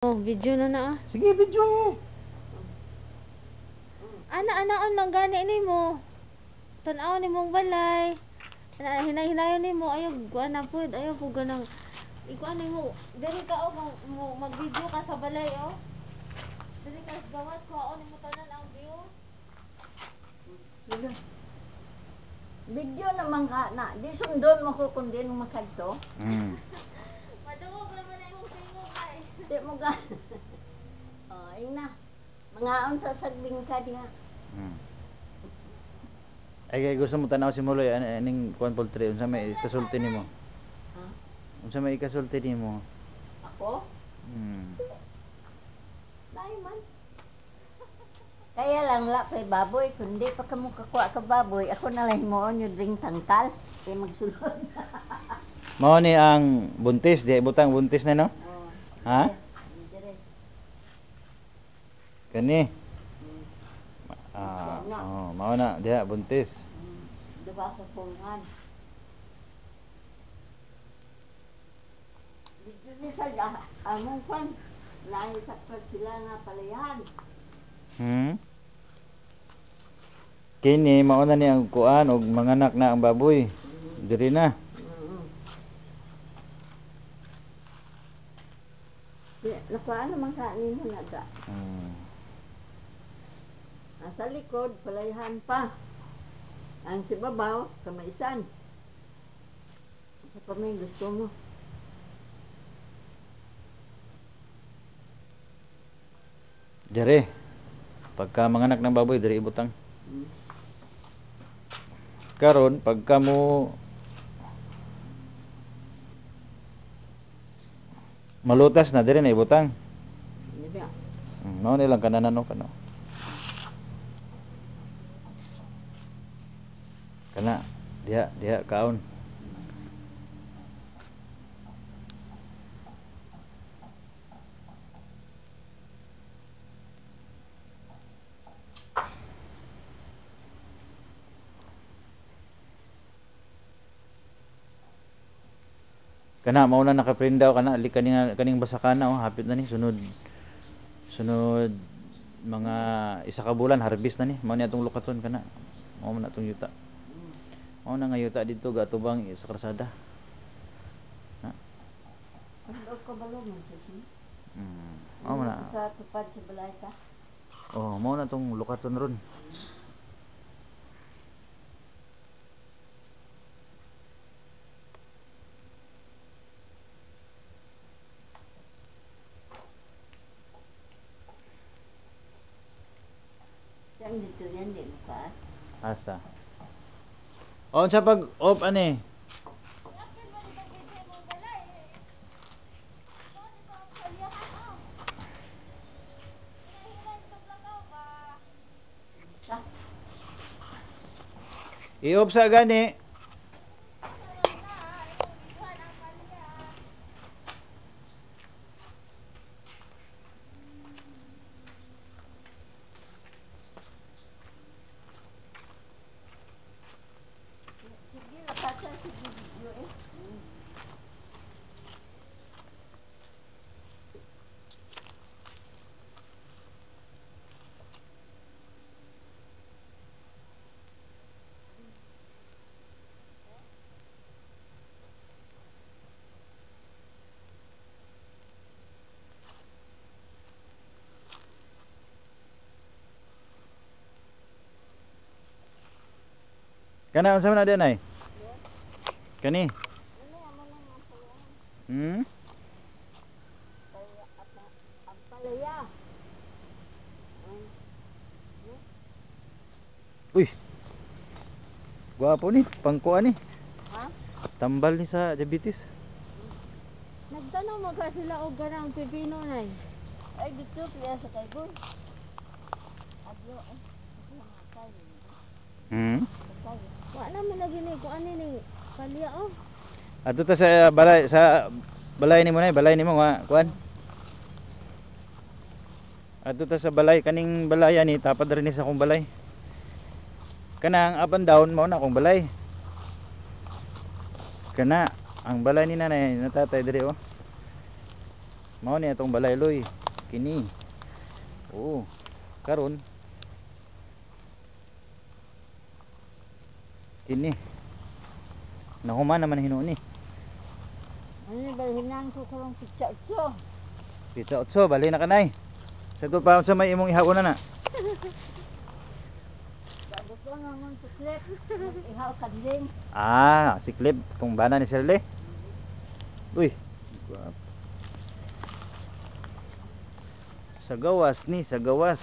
Oh, video na na ah. Sige, video mo. Ana-anaon lang gani nimo. Tan-aw nimong balay. Hinay-hinayon nimo ayo guana pud, ayo pud ganang ikuan nimo. Diri ka mo mag-video ka sa balay oh. Diri ka gawat ko nimo tanan ang view. Video naman ka na. Di sundon mo ko kundi nung makadto. Maduog naman na imong tingog ay. Di mo ka. Oh, ayun na. Mga unsa sagbing ka diha. Ay kay gusto mo tanaw si Muloy aning kuan poultry unsa may ikasulti nimo? Ha? Unsa may ikasulti nimo? Ako? Dai man. Kaya lang la kay baboy kundi pa kamo kakuha ka baboy ako na lang himuon yung drink tangkal kay magsulod. Mao ni ang buntis, di butang buntis na no? Oh. Ha? Dire. Kani. Mao na diha buntis. Diba sa pungan. Dito ni sa among kwan lahi sa sila nga palayan. Kini mao na ni ang kuan og manganak na ang baboy. Diri na. Nakuha naman kanin mo na da. Sa likod, palayahan pa. Ang sibabaw, kamaisan. Sa pa may gusto mo. Diri. Pagka manganak ng baboy diri ibutang. Karon pagka mo malutas na diri na ibutang. Diba? Mao nilang kananan no kano. Kana diha kaon. Kana mao na nakaprindaw kana ali kaning basakana oh hapit na ni sunod mga isa ka bulan harvest na ni mao ni atong lukaton kana mao man atong yuta mao na nga yuta dito gatubang sa kalsada na Ano ka balong mo siya? mao man na Sa tupad sa balay ka? oh mao na tong lukaton ron. Saan dito yan, di mo ka? Asa on sa pag off ani i-off sa gani. Sige, nakasa si video eh. Kana unsa man na dinay? Kani. Ang palaya. Uy. Gwapo ni, pangkuan ni. Ha? Tambal ni sa diabetes. Nagtanaw mo ka sila og ganang pipino nay. Ay, dito kaya sa kaibon. Adyo eh. Wa naman na gini ko ani ning palya oh. Adto ta sa balay nimo nay, balay nimo nga kuan. Adto ta sa balay kaning balaya ni tapad rin ni sa akong balay. Kanang up and down mao na akong balay. Kana ang balay ni nanay natatay diri oh. Mao ni atong balay loy. Kini. Oo. Karon kini. Nahuman naman hinuon ni. Ano ba hinang ko karong pizza? Pizza 8, bali na kanay. Sagot pa sa may imong ihawon na. Gusto nga mong suklet. Ihaw kadling. Ah, si Clip, tong bana ni Shirley. Uy. Sa gawas ni, sa gawas.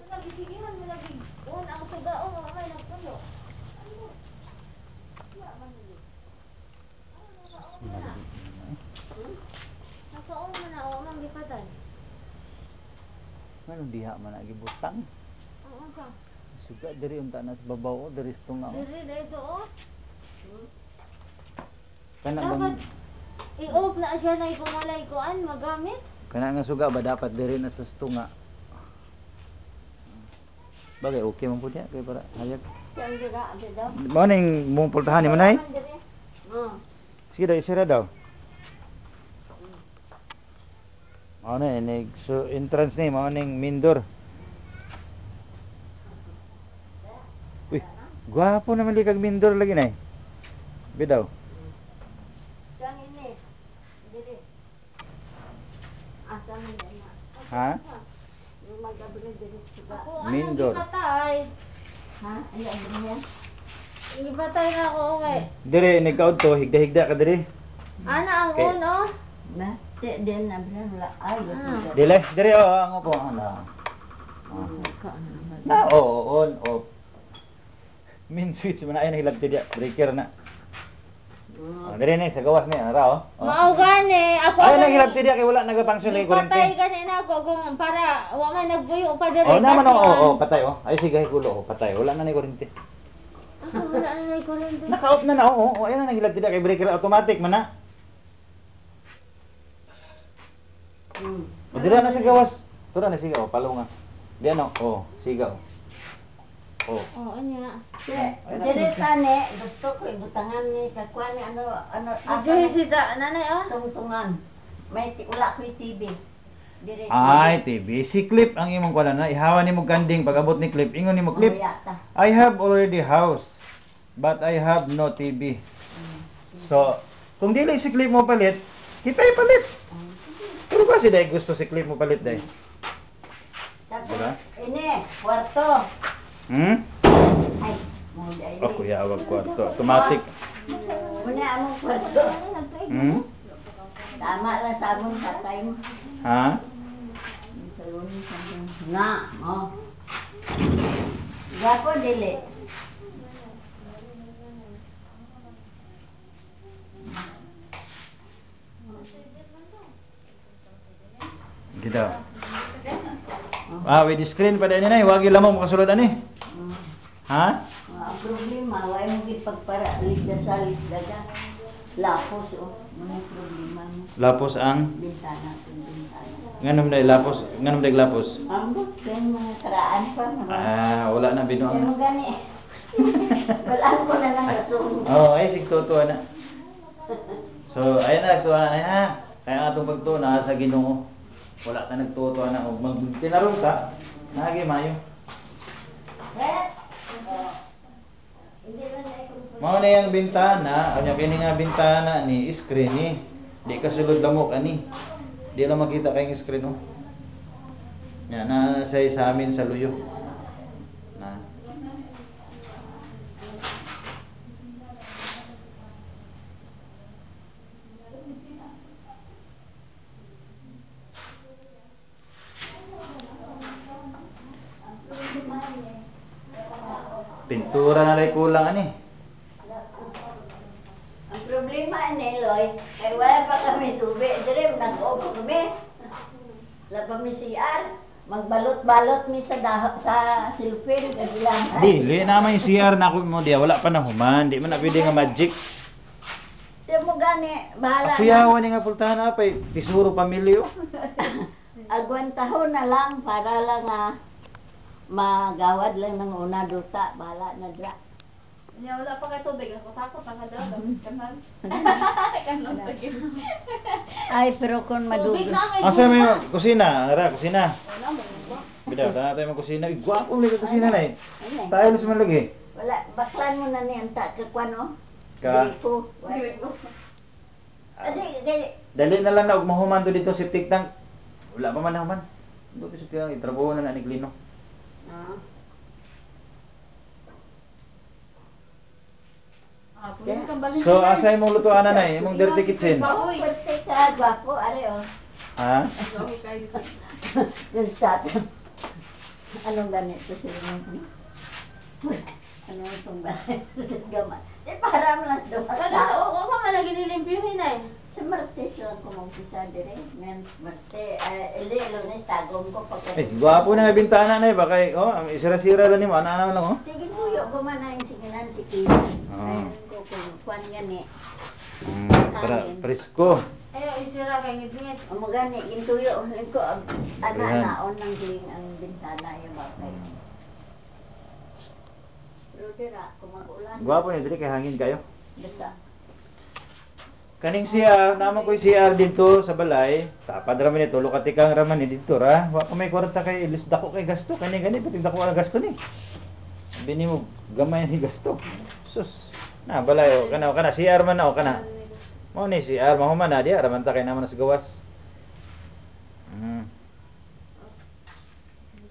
Nagisigihan mo lagi. Un ang sugaon mo may nagpulo. Nakaon mo na o mang gipatan. Ano diha man agi butang. Oo ka. Suga diri unta na sa babaw o diri sa tunga. Diri dito o. Kana Dapat bang i-off na siya na ikumalay kuan magamit. kana nga suga ba dapat diri na sa tunga. Bagay okay man pud ya kay para hayag. Siyang dira, abi daw. Mao ning mong pultahan ni manay. Oh. Sige daw isira daw. Mao na ni so entrance ni mao ning main door. Uy, gwapo naman li kag main door lagi nay. Bidaw. Siyang ini. Diri. Asa mo na. Ha? Yung magabi na diri suga. Ako Main anong door. gipatay. Ha? Ano niya? Gipatay na ako okay. Dire nagkaud to higda-higda ka diri. Ana ang Okay. uno. Na, din na bilang wala ay. Dile, dire ang upo ana. Na on off. Main switch man ay nahilabti dia, breaker na. Dire ni sa gawas ni ara oh. Mao gani ako Ay gani- nahilabti dia kay wala nagapangsyon lagi Patay kurente. gani na ako kung para wa man nagbuyo pa diri. Oh naman batuan. oh, patay oh. Ay sige gulo oh, patay. Wala na ni kurente. Ah, wala na may kurente. Naka-off na oh. Oh ayun na nahilabti dia kay breaker automatic man na. O dire na sa gawas. Tura na sigaw, palunga. Di ano? Oh, sigaw. Oh. Oh, anya. Diri tani, gusto ko ibutangan ni kakuan ni ano Dili sida nanay oh. tungtungan. May wala ko TV. Diri. Ay, TV. Si Clip ang imong kuala na. Ihawa ni mo ganding. Pag-abot ni Clip. Ingon ni mo, Clip. Yata. I have already house. But I have no TV. So, kung dili si Clip mo palit, kita ipalit. Pero ba si Day gusto si Clip mo palit, Day? Tapos, Diba? ini, kwarto. Hmm? Ay, mo di ay. Oh, kuya, wag kwarto. Automatic. Muna among kwarto. Hmm? Tama lang sa among tatay mo. Ha? Sa lunes hanggang nga, oh. Gapo dili. Gida. Ah, with the screen pa din na. Wag ilamang mo kasulod ani. Mm. Ha? Ang problema, wala mo gipagpara ligda sa lisdaga. Lapos oh, mga problema mo. Lapos ang Bintana kung bintana. nganom day lapos, nganom day lapos. Ambot kayong mga karaan pa. Ah, wala na Kaya mo binuang. gani. Walaan ko na lang kasong. Oh, ay sigtutuan na. So, ayan na tuwa na ha. Kaya atong pagtuo na sa Ginoo. Wala ta nagtutuan na og magtinarong ta. Nagi mayo. Hindi man na ikong Mao na yang bintana, anya kini nga bintana ni screen ni. Di ka sulod lamok ani. Di lang makita kay screen oh. Yan na sa amin sa luyo. Na. Pintura na rin kulang ani. Ang problema ni Loy, kay wala pa kami tubig. Dire, nag-opo kami. Laba mi CR. Magbalot-balot mi sa sa silupin. Kabilang. Dili naman yung CR na ako mo diya. Wala pa na human. Di man na pwede nga magic. Di mo gani, bahala Ako yawan nga pultahan na pa. Tisuro pamilyo. Agwan tahon na lang para lang magawad lang ng una duta. Bahala na dra. Nya wala pa kay tubig, ako takot ang daw kanan. Kanon pagi. Ay, pero kung Tubig madugay. na kay. Asa may kusina? Ara, kusina. Wala mo ba? Bida, tayo tayo magkusina. Gwapo may kusina na eh. Ano eh? Tayo lang sa lagi. Wala, baklan mo na niyan ta kakwano. Ka. Ko. Adi, adi. Dali na lang na og mahuman to dito septic tank. Wala pa man na human. Doon sa kaya itrabaho na ni Glino. Ah. Ah, puno kang balik. So asa imong lutuan na nay? Imong dirty kitchen. Pwede ka, gwapo, are oh. Ha? Yung sa anong ganito sila mo? Ano itong ganito? Gaman. Eh, para mo lang doon. Kada o pa man lagi nilimpyuhin ay. Sa Martes lang ko mag-isa dire. Ngayon, Martes, Lunes, tagong ko pag... Eh, gwapo na nga bintana na eh. Baka oh, ang isira-sira lang ni mo. Ano lang oh. Sige kuyo, gumana yung siginan, tiki. Oo. Ayun ko kung kwan yan eh. Para presko. Ayo isira kay ngit-ngit. O magani, yung tuyo, yung ko, Ayan. naon ng giling ang bintana yung bakay. Pero dira, kung mag-ulan, Gwapo ni diri kay hangin kayo. basta. Kaning CR, naman ko yung CR dito sa balay. Tapad raman ito, lukatikang raman ni dito ra. Wa pa may kwarta kay ilis dako kay gasto. Kani gani pati dako na gasto ni. Bini mo gamay ni gasto. Sus. Na balay o kana CR man na o kana. Mo ni CR mahuman na dia raman ta kay naman sa gawas.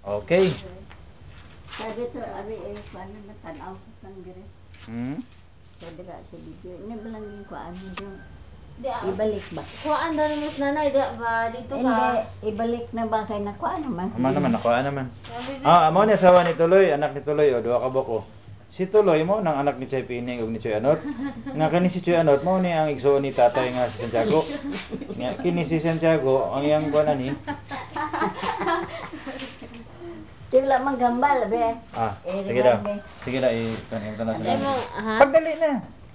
Okay. Sabi to, abi, kwan na tanaw ko sang dire. Sa dira, sa video. Ini ba lang yung kwan yung Di ibalik ba? kuan daw ni nanay di ba dito Hindi, ka. ibalik na ba kay na kwan naman? Naman nakuha naman. Amo ni asawa ni Tuloy, anak ni Tuloy o duha ka boko. Si Tuloy mo nang anak ni Choy Pining ug ni Choy Anot. Nga kani si Choy Anot mo ni ang igsoon ni tatay nga si Santiago. Nga kini si Santiago ang iyang kuan ni. Di wala manggambal, be. Sige daw. Sige na i-tanong Ay na. mo ha. Pagdali na.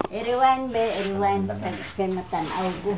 I-rewind, be. I-rewind. Kay matanaw ko.